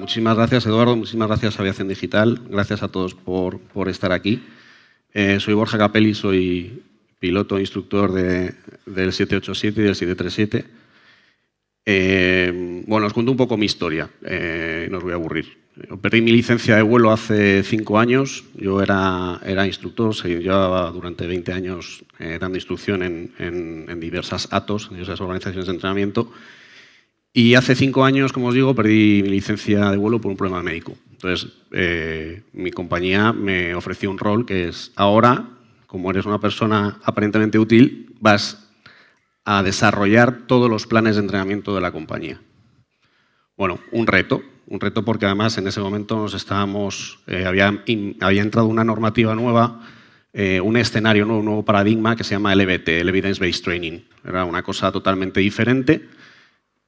muchísimas gracias, Eduardo, muchísimas gracias a Aviación Digital, gracias a todos por estar aquí. Soy Borja Capelli, soy piloto e instructor del 787 y del 737. Bueno, os cuento un poco mi historia, no os voy a aburrir. Perdí mi licencia de vuelo hace 5 años, yo era instructor, llevaba durante 20 años dando instrucción en diversas ATOs, en diversas organizaciones de entrenamiento, y hace 5 años, como os digo, perdí mi licencia de vuelo por un problema médico. Entonces, mi compañía me ofreció un rol que es, ahora, como eres una persona aparentemente útil, vas a desarrollar todos los planes de entrenamiento de la compañía. Bueno, un reto porque además en ese momento nos estábamos, había entrado una normativa nueva, un escenario nuevo, un nuevo paradigma que se llama el EBT, el Evidence Based Training. Era una cosa totalmente diferente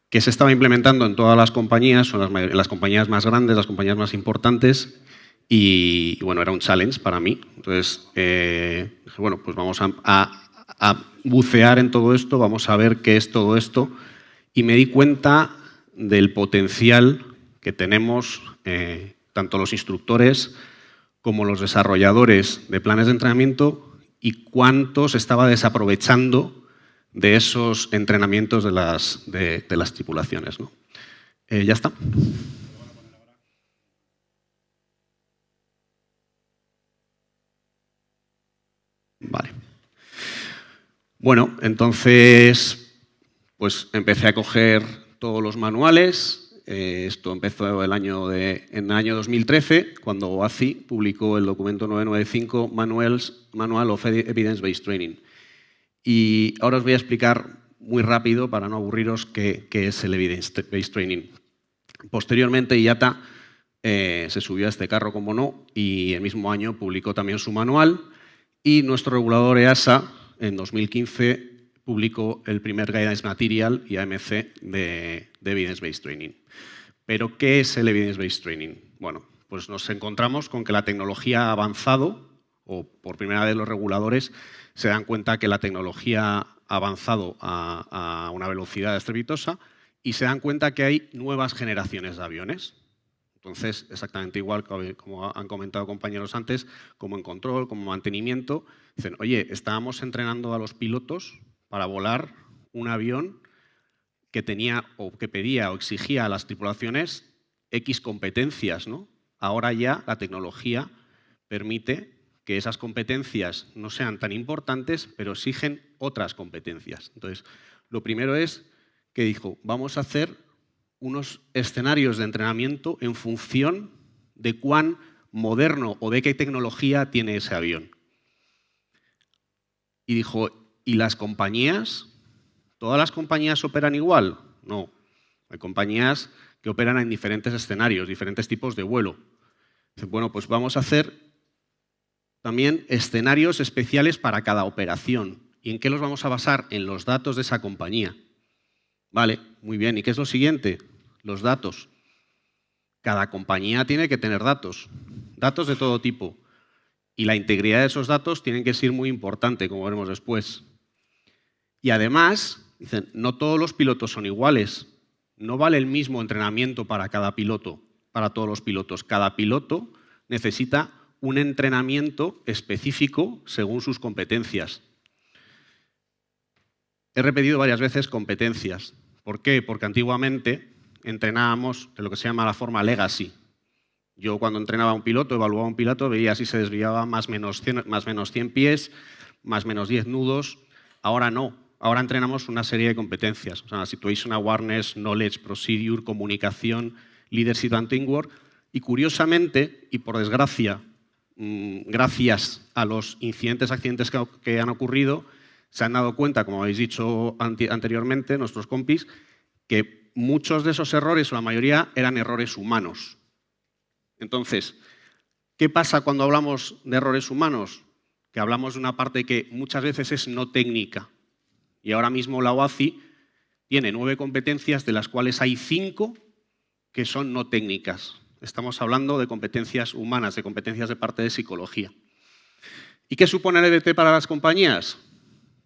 que se estaba implementando en todas las compañías, son las compañías más grandes, las compañías más importantes, y bueno, era un challenge para mí. Entonces, dije, bueno, pues vamos a bucear en todo esto, vamos a ver qué es todo esto, y me di cuenta del potencial que tenemos tanto los instructores como los desarrolladores de planes de entrenamiento y cuánto se estaba desaprovechando de esos entrenamientos de las tripulaciones, ¿no? Ya está. Vale. Bueno, entonces, pues empecé a coger todos los manuales. Esto empezó en el año 2013, cuando OACI publicó el documento 995 Manual of Evidence Based Training. Y ahora os voy a explicar muy rápido, para no aburriros, qué es el Evidence Based Training. Posteriormente, IATA se subió a este carro, como no, y el mismo año publicó también su manual, y nuestro regulador EASA, en 2015, publicó el primer Guidance Material y AMC de Evidence Based Training. ¿Pero qué es el Evidence Based Training? Bueno, pues nos encontramos con que la tecnología ha avanzado, o por primera vez los reguladores se dan cuenta que la tecnología ha avanzado a una velocidad estrepitosa y se dan cuenta que hay nuevas generaciones de aviones. Entonces, exactamente igual como han comentado compañeros antes, como en control, como mantenimiento, dicen, oye, estábamos entrenando a los pilotos para volar un avión que tenía o que pedía o exigía a las tripulaciones X competencias, ¿no? Ahora ya la tecnología permite que esas competencias no sean tan importantes, pero exigen otras competencias. Entonces, lo primero es que dijo, vamos a hacer unos escenarios de entrenamiento en función de cuán moderno o de qué tecnología tiene ese avión. Y dijo, ¿y las compañías? ¿Todas las compañías operan igual? No. Hay compañías que operan en diferentes escenarios, diferentes tipos de vuelo. Dice, bueno, pues vamos a hacer también escenarios especiales para cada operación. ¿Y en qué los vamos a basar? En los datos de esa compañía. Vale, muy bien. ¿Y qué es lo siguiente? Los datos. Cada compañía tiene que tener datos de todo tipo. Y la integridad de esos datos tiene que ser muy importante, como veremos después. Y además, dicen, no todos los pilotos son iguales. No vale el mismo entrenamiento para cada piloto, para todos los pilotos. Cada piloto necesita un entrenamiento específico según sus competencias. He repetido varias veces competencias. ¿Por qué? Porque antiguamente entrenábamos de lo que se llama la forma legacy. Yo cuando entrenaba a un piloto, evaluaba a un piloto, veía si se desviaba más menos 100 pies, más menos 10 nudos. Ahora no. Ahora entrenamos una serie de competencias. O sea, Situation Awareness, Knowledge, Procedure, Comunicación, Leadership and Teamwork. Y curiosamente, y por desgracia, gracias a los accidentes que han ocurrido, se han dado cuenta, como habéis dicho anteriormente, nuestros compis, que muchos de esos errores, o la mayoría, eran errores humanos. Entonces, ¿qué pasa cuando hablamos de errores humanos? Que hablamos de una parte que muchas veces es no técnica. Y ahora mismo la OACI tiene 9 competencias, de las cuales hay 5 que son no técnicas. Estamos hablando de competencias humanas, de competencias de parte de psicología. ¿Y qué supone el EBT para las compañías?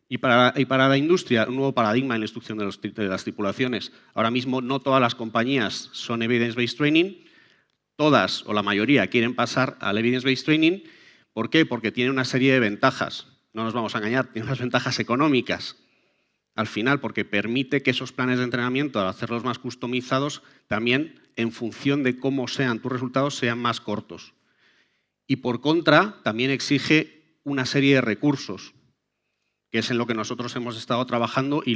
Y para la industria, un nuevo paradigma en la instrucción de las tripulaciones. Ahora mismo no todas las compañías son Evidence Based Training, todas o la mayoría quieren pasar al Evidence-Based Training. ¿Por qué? Porque tiene una serie de ventajas. No nos vamos a engañar, tiene unas ventajas económicas. Al final, porque permite que esos planes de entrenamiento, al hacerlos más customizados, también en función de cómo sean tus resultados, sean más cortos. Y por contra, también exige una serie de recursos, que es en lo que nosotros hemos estado trabajando y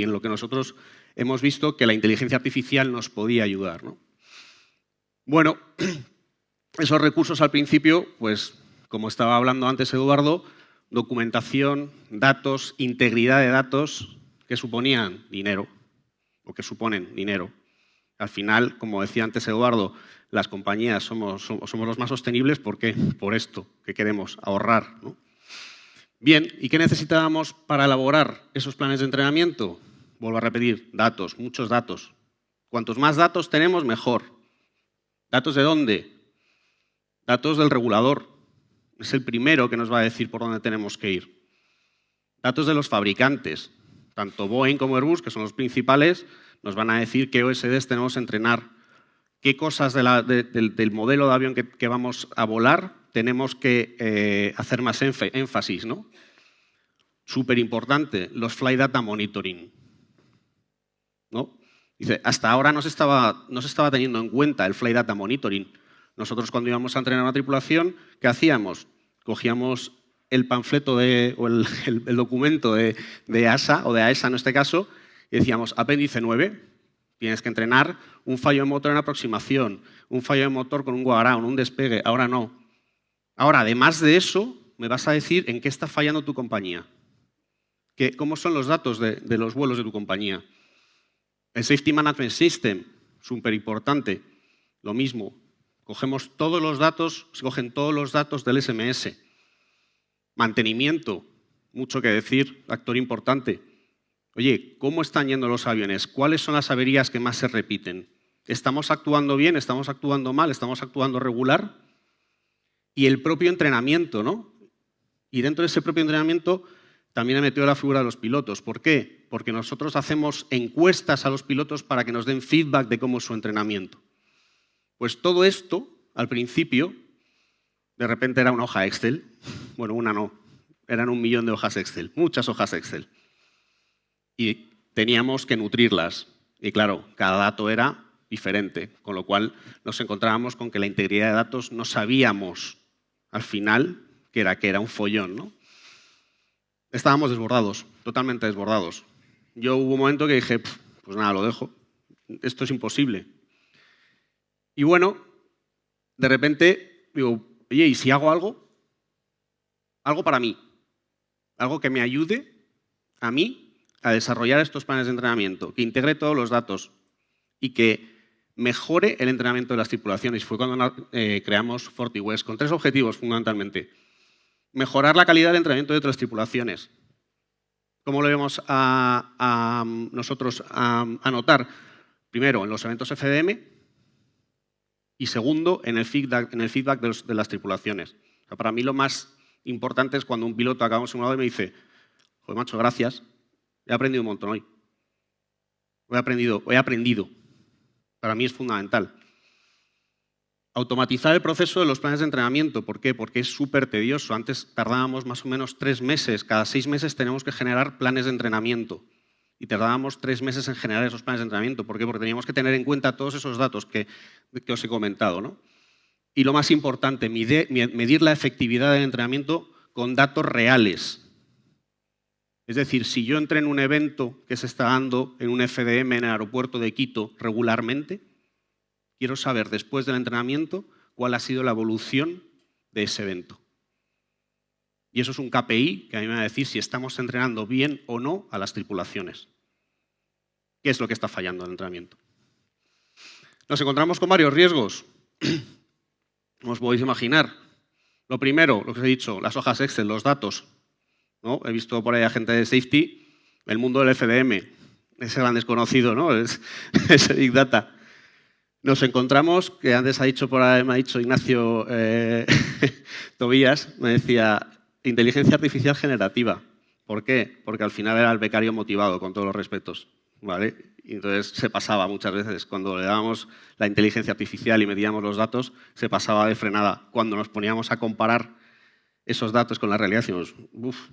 en lo que nosotros hemos visto que la inteligencia artificial nos podía ayudar, ¿no? Bueno, esos recursos al principio, pues como estaba hablando antes Eduardo, documentación, datos, integridad de datos, que suponían dinero, o que suponen dinero. Al final, como decía antes Eduardo, las compañías somos los más sostenibles. ¿Por qué? Por esto, que queremos ahorrar, ¿no? Bien, ¿y qué necesitábamos para elaborar esos planes de entrenamiento? Vuelvo a repetir, datos, muchos datos. Cuantos más datos tenemos, mejor. ¿Datos de dónde? Datos del regulador. Es el primero que nos va a decir por dónde tenemos que ir. Datos de los fabricantes. Tanto Boeing como Airbus, que son los principales, nos van a decir qué OSDs tenemos que entrenar, qué cosas del modelo de avión que vamos a volar tenemos que hacer más énfasis, ¿no? Súper importante, los Flight Data Monitoring, ¿no? Dice, hasta ahora no se estaba teniendo en cuenta el Flight Data Monitoring. Nosotros cuando íbamos a entrenar una tripulación, ¿qué hacíamos? Cogíamos el panfleto o el documento de EASA, o de AESA en este caso, y decíamos, apéndice 9, tienes que entrenar un fallo de motor en aproximación, un fallo de motor con un go around, un despegue, ahora no. Ahora, además de eso, me vas a decir en qué está fallando tu compañía. ¿Cómo son los datos de los vuelos de tu compañía? El Safety Management System, súper importante, lo mismo. Cogemos todos los datos, se cogen todos los datos del SMS. Mantenimiento, mucho que decir, actor importante. Oye, ¿cómo están yendo los aviones? ¿Cuáles son las averías que más se repiten? ¿Estamos actuando bien? ¿Estamos actuando mal? ¿Estamos actuando regular? Y el propio entrenamiento, ¿no? Y dentro de ese propio entrenamiento también he metido la figura de los pilotos. ¿Por qué? Porque nosotros hacemos encuestas a los pilotos para que nos den feedback de cómo es su entrenamiento. Pues todo esto, al principio, de repente era una hoja Excel. Bueno, una no, eran 1 millón de hojas Excel, muchas hojas Excel. Y teníamos que nutrirlas. Y claro, cada dato era diferente, con lo cual nos encontrábamos con que la integridad de datos no sabíamos al final que era un follón, ¿no? Estábamos desbordados, totalmente desbordados. Yo hubo un momento que dije, pues nada, lo dejo, esto es imposible. Y bueno, de repente digo, oye, ¿y si hago algo? Algo para mí, algo que me ayude a mí a desarrollar estos planes de entrenamiento, que integre todos los datos y que mejore el entrenamiento de las tripulaciones. Fue cuando creamos FortiWest, con 3 objetivos fundamentalmente. Mejorar la calidad del entrenamiento de otras tripulaciones. ¿Cómo lo íbamos nosotros a notar? Primero, en los eventos FDM y segundo, en el feedback de las tripulaciones. O sea, para mí lo más importante es cuando un piloto acaba un simulador y me dice, joder, macho, gracias, he aprendido un montón hoy. He aprendido. Para mí es fundamental. Automatizar el proceso de los planes de entrenamiento. ¿Por qué? Porque es súper tedioso. Antes tardábamos más o menos 3 meses. Cada 6 meses tenemos que generar planes de entrenamiento. Y tardábamos 3 meses en generar esos planes de entrenamiento. ¿Por qué? Porque teníamos que tener en cuenta todos esos datos que os he comentado, ¿no? Y lo más importante, medir la efectividad del entrenamiento con datos reales. Es decir, si yo entreno un evento que se está dando en un FDM en el aeropuerto de Quito regularmente, quiero saber después del entrenamiento cuál ha sido la evolución de ese evento. Y eso es un KPI que a mí me va a decir si estamos entrenando bien o no a las tripulaciones. ¿Qué es lo que está fallando en el entrenamiento? Nos encontramos con varios riesgos. Os podéis imaginar. Lo primero, lo que os he dicho, las hojas Excel, los datos, ¿no? He visto por ahí a gente de safety, el mundo del FDM, ese gran desconocido, ¿no? Ese Big Data. Nos encontramos, que antes me ha dicho Ignacio Tobías, me decía, inteligencia artificial generativa. ¿Por qué? Porque al final era el becario motivado, con todos los respetos, ¿vale? Y entonces se pasaba muchas veces. Cuando le dábamos la inteligencia artificial y medíamos los datos, se pasaba de frenada. Cuando nos poníamos a comparar esos datos con la realidad, decimos, uff,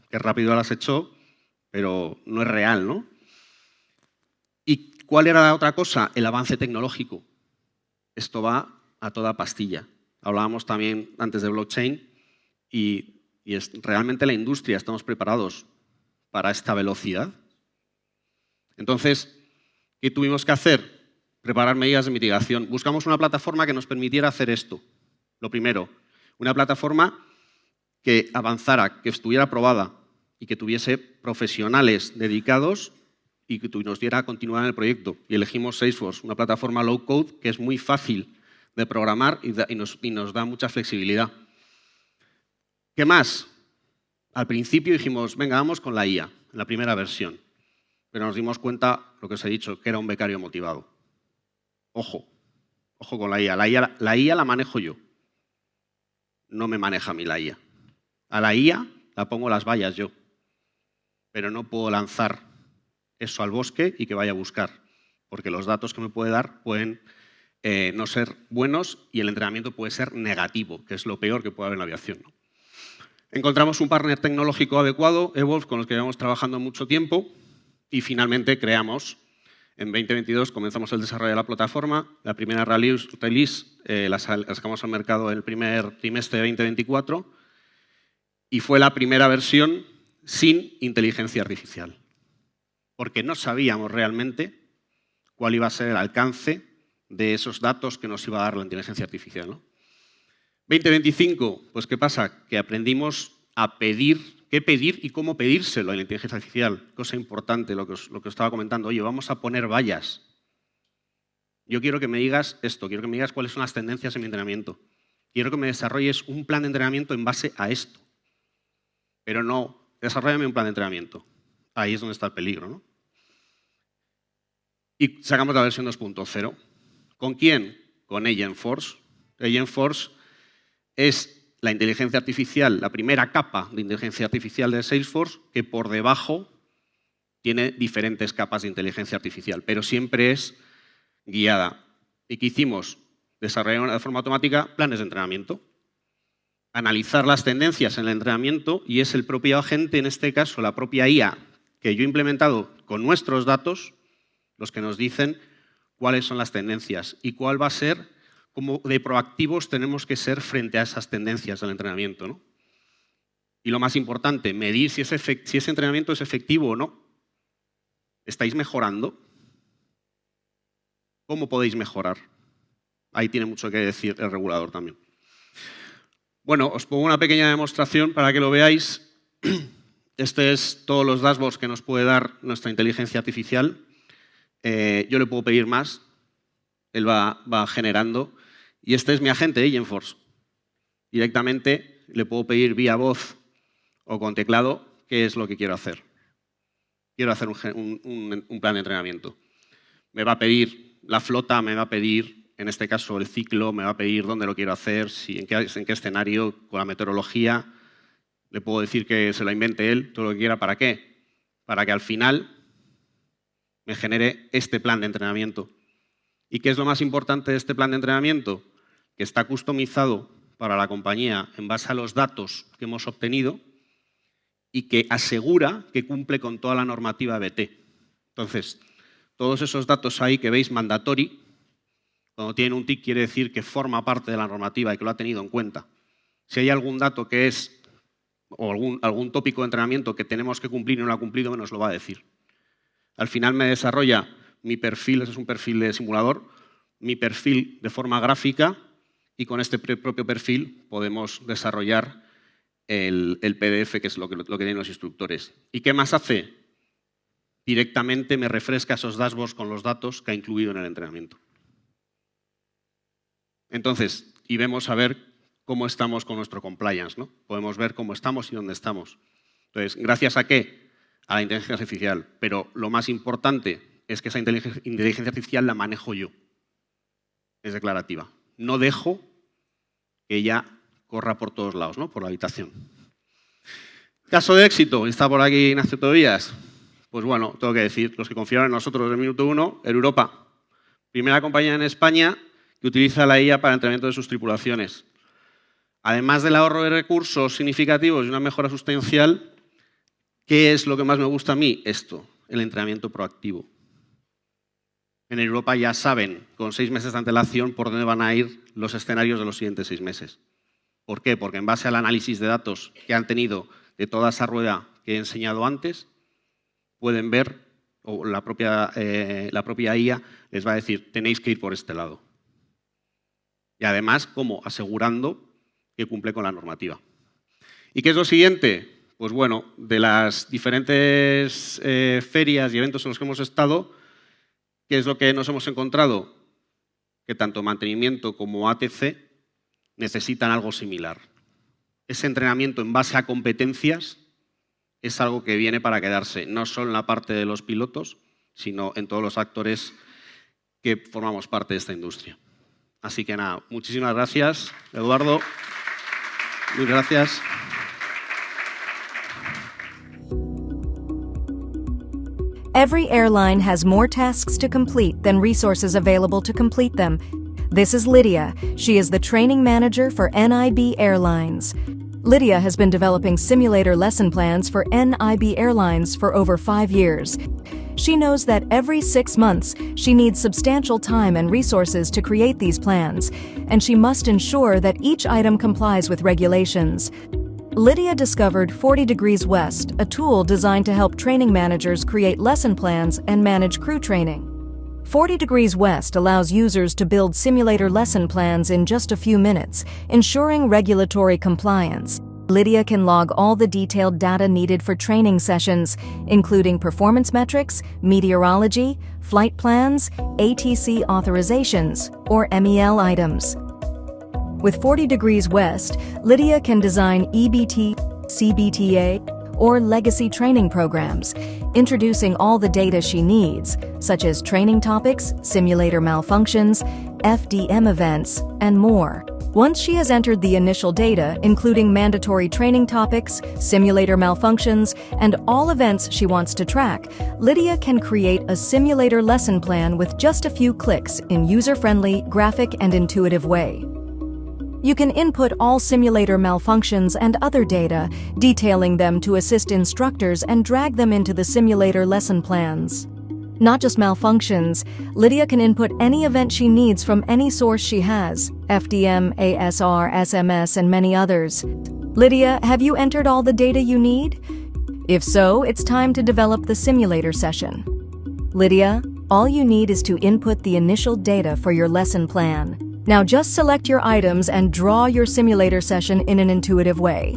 qué rápido lo has hecho, pero no es real, ¿no? ¿Y cuál era la otra cosa? El avance tecnológico. Esto va a toda pastilla. Hablábamos también antes de blockchain y realmente la industria, estamos preparados para esta velocidad. Entonces, ¿qué tuvimos que hacer? Preparar medidas de mitigación. Buscamos una plataforma que nos permitiera hacer esto. Lo primero, una plataforma que avanzara, que estuviera probada y que tuviese profesionales dedicados y que nos diera a continuar en el proyecto. Y elegimos Salesforce, una plataforma low code que es muy fácil de programar y nos da mucha flexibilidad. ¿Qué más? Al principio dijimos, venga, vamos con la IA, en la primera versión. Pero nos dimos cuenta, lo que os he dicho, que era un becario motivado. Ojo con la IA. La IA la manejo yo. No me maneja a mí la IA. A la IA la pongo las vallas yo. Pero no puedo lanzar eso al bosque y que vaya a buscar. Porque los datos que me puede dar pueden no ser buenos y el entrenamiento puede ser negativo, que es lo peor que puede haber en la aviación, ¿no? Encontramos un partner tecnológico adecuado, Evolve, con el que llevamos trabajando mucho tiempo y finalmente creamos, en 2022 comenzamos el desarrollo de la plataforma, la primera release la sacamos al mercado en el primer trimestre de 2024 y fue la primera versión sin inteligencia artificial, porque no sabíamos realmente cuál iba a ser el alcance de esos datos que nos iba a dar la inteligencia artificial, ¿no? 2025, pues ¿qué pasa? Que aprendimos a pedir, qué pedir y cómo pedírselo a la inteligencia artificial. Cosa importante, lo que os estaba comentando. Oye, vamos a poner vallas. Yo quiero que me digas esto, quiero que me digas cuáles son las tendencias en mi entrenamiento. Quiero que me desarrolles un plan de entrenamiento en base a esto. Pero no, desarróllame un plan de entrenamiento. Ahí es donde está el peligro, ¿no? Y sacamos la versión 2.0. ¿Con quién? Con Agentforce. Agentforce es la inteligencia artificial, la primera capa de inteligencia artificial de Salesforce, que por debajo tiene diferentes capas de inteligencia artificial, pero siempre es guiada. ¿Y qué hicimos? Desarrollar de forma automática planes de entrenamiento. Analizar las tendencias en el entrenamiento y es el propio agente, en este caso la propia IA, que yo he implementado con nuestros datos, los que nos dicen cuáles son las tendencias y cuál va a ser, cómo de proactivos tenemos que ser frente a esas tendencias del entrenamiento, ¿no? Y lo más importante, medir si ese entrenamiento es efectivo o no. ¿Estáis mejorando? ¿Cómo podéis mejorar? Ahí tiene mucho que decir el regulador también. Bueno, os pongo una pequeña demostración para que lo veáis. Este es todos los dashboards que nos puede dar nuestra inteligencia artificial. Yo le puedo pedir más, él va generando. Y este es mi agente, Agentforce. Directamente le puedo pedir vía voz o con teclado qué es lo que quiero hacer. Quiero hacer un plan de entrenamiento. Me va a pedir la flota, me va a pedir, en este caso, el ciclo, me va a pedir dónde lo quiero hacer, en qué escenario, con la meteorología. Le puedo decir que se lo invente él, todo lo que quiera. ¿Para qué? Para que al final me genere este plan de entrenamiento. ¿Y qué es lo más importante de este plan de entrenamiento? Que está customizado para la compañía en base a los datos que hemos obtenido y que asegura que cumple con toda la normativa BT. Entonces, todos esos datos ahí que veis mandatory, cuando tienen un tick quiere decir que forma parte de la normativa y que lo ha tenido en cuenta. Si hay algún dato que es, o algún tópico de entrenamiento que tenemos que cumplir y no lo ha cumplido, nos lo va a decir. Al final me desarrolla mi perfil, ese es un perfil de simulador, mi perfil de forma gráfica y con este propio perfil podemos desarrollar el PDF, que es lo que tienen los instructores. ¿Y qué más hace? Directamente me refresca esos dashboards con los datos que ha incluido en el entrenamiento. Entonces, y vemos a ver cómo estamos con nuestro compliance, ¿no? Podemos ver cómo estamos y dónde estamos. Entonces, ¿gracias a qué? A la inteligencia artificial. Pero lo más importante es que esa inteligencia artificial la manejo yo. Es declarativa. No dejo que ella corra por todos lados, ¿no? Por la habitación. Caso de éxito, está por aquí Ignacio Tobías. pues bueno, tengo que decir, los que confiaron en nosotros desde el minuto 1, Europa, primera compañía en España que utiliza la IA para el entrenamiento de sus tripulaciones. Además del ahorro de recursos significativos y una mejora sustancial, ¿qué es lo que más me gusta a mí? Esto, el entrenamiento proactivo. En Europa ya saben, con 6 meses de antelación, por dónde van a ir los escenarios de los siguientes 6 meses. ¿Por qué? Porque en base al análisis de datos que han tenido de toda esa rueda que he enseñado antes, pueden ver, o la propia IA les va a decir, tenéis que ir por este lado. Y además, ¿cómo? Asegurando que cumple con la normativa. ¿Y qué es lo siguiente? Pues bueno, de las diferentes ferias y eventos en los que hemos estado, ¿qué es lo que nos hemos encontrado? Que tanto mantenimiento como ATC necesitan algo similar. Ese entrenamiento en base a competencias es algo que viene para quedarse, no solo en la parte de los pilotos, sino en todos los actores que formamos parte de esta industria. Así que nada, muchísimas gracias, Eduardo. Muchas gracias. Every airline has more tasks to complete than resources available to complete them. This is Lydia. She is the training manager for NIB Airlines. Lydia has been developing simulator lesson plans for NIB Airlines for over 5 years. She knows that every 6 months, she needs substantial time and resources to create these plans, and she must ensure that each item complies with regulations. Lydia discovered 40 Degrees West, a tool designed to help training managers create lesson plans and manage crew training. 40 Degrees West allows users to build simulator lesson plans in just a few minutes, ensuring regulatory compliance. Lydia can log all the detailed data needed for training sessions, including performance metrics, meteorology, flight plans, ATC authorizations, or MEL items. With 40 Degrees West, Lydia can design EBT, CBTA, or legacy training programs, introducing all the data she needs, such as training topics, simulator malfunctions, FDM events, and more. Once she has entered the initial data, including mandatory training topics, simulator malfunctions, and all events she wants to track, Lydia can create a simulator lesson plan with just a few clicks in user-friendly, graphic, and intuitive way. You can input all simulator malfunctions and other data, detailing them to assist instructors and drag them into the simulator lesson plans. Not just malfunctions, Lydia can input any event she needs from any source she has, FDM, ASR, SMS, and many others. Lydia, have you entered all the data you need? If so, it's time to develop the simulator session. Lydia, all you need is to input the initial data for your lesson plan. Now just select your items and draw your simulator session in an intuitive way.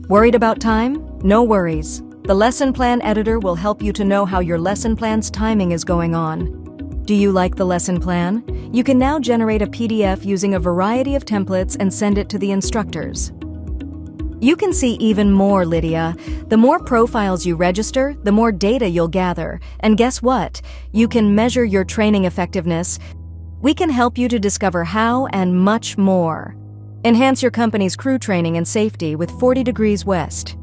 Worried about time? No worries. The lesson plan editor will help you to know how your lesson plan's timing is going on. Do you like the lesson plan? You can now generate a PDF using a variety of templates and send it to the instructors. You can see even more, Lydia. The more profiles you register, the more data you'll gather. And guess what? You can measure your training effectiveness. We can help you to discover how and much more. Enhance your company's crew training and safety with 40 Degrees West.